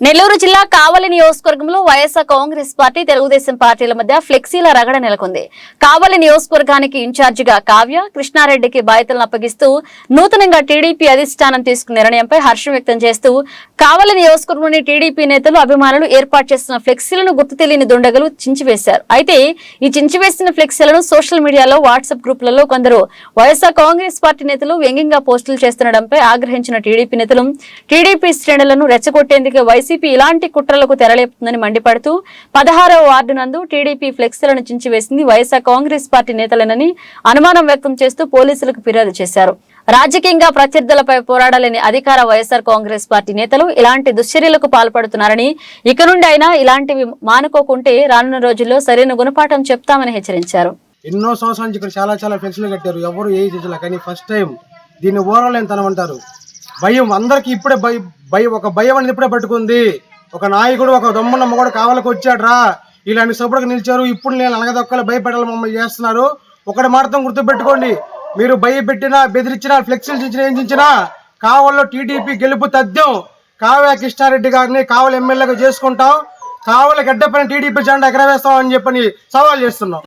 నెల్లూరు జిల్లా కావలి నియోజకవర్గంలో వైఎస్ఆర్ కాంగ్రెస్ పార్టీ తెలుగుదేశం పార్టీల మధ్య ఫ్లెక్సీల రగడ నెలకొంది. కావలి నియోజకవర్గానికి ఇన్ఛార్జిగా కావ్య కృష్ణారెడ్డికి బాధ్యతలను అప్పగిస్తూ నూతనంగా టీడీపీ అధిష్టానం తీసుకున్న నిర్ణయంపై హర్షం వ్యక్తం చేస్తూ కావలి నియోజకవర్గంలోని టీడీపీ నేతలు అభిమానులు ఏర్పాటు చేస్తున్న ఫ్లెక్సీలను గుర్తు తెలియని దుండగలు చించివేశారు. అయితే ఈ చించివేసిన ఫ్లెక్సీలను సోషల్ మీడియాలో వాట్సాప్ గ్రూపులలో కొందరు వైఎస్ఆర్ కాంగ్రెస్ పార్టీ నేతలు వ్యంగ్యంగా పోస్టులు చేస్తుండటంపై ఆగ్రహించిన టీడీపీ నేతలు టీడీపీ శ్రేణులను రెచ్చగొట్టేందుకు వైసీపీ ఇలాంటి కుట్రలకు తెరలేపుతుందని మండిపడుతూ 16వ వార్డు నందు టీడీపీ ఫ్లెక్సీలను చించివేసింది వైఎస్ఆర్ కాంగ్రెస్ పార్టీ నేతలేనని అనుమానం వ్యక్తం చేస్తూ పోలీసులకు ఫిర్యాదు చేశారు. రాజకీయంగా ప్రత్యర్థులపై పోరాడాలని అధికార వైఎస్ఆర్ కాంగ్రెస్ పార్టీ నేతలు ఇలాంటి దుశ్చర్యలకు పాల్పడుతున్నారని, ఇక నుండి అయినా ఇలాంటివి మానుకోకుంటే రానున్న రోజుల్లో సరైన గుణపాఠం చెప్తామని హెచ్చరించారు. ఎన్నో సంవత్సరాల నుంచి ఇక్కడ చాలా ఫ్లెక్సీలు కట్టారు, ఎవరు ఏ చేయాలి, కానీ ఫస్ట్ టైం దీన్ని ఓరలేని తనం అంటారు. భయం అందరికి ఇప్పుడే ఒక భయం అనేది ఇప్పుడే పట్టుకుంది. ఒక నాయకుడు ఒక దమ్మున్నమ్మ కూడా కావాలకు వచ్చాడు రా, ఇలాంటి సపోర్ట్గా నిలిచారు. ఇప్పుడు నేను అనగదొక్కలు భయపెట్టాలి మమ్మల్ని చేస్తున్నారు. ఒకటి మాత్రం గుర్తుపెట్టుకోండి, మీరు భయపెట్టినా బెదిరించినా ఫ్లెక్సీలు చించినా ఏం చించినా కావల్లో టీడీపీ గెలుపు తథ్యం. కావ్య కృష్ణారెడ్డి గారిని కావలి ఎమ్మెల్యేగా చేసుకుంటాం, కావలి గడ్డపైన టీడీపీ జెండా ఎగరవేస్తాం అని చెప్పని సవాల్ చేస్తున్నాం.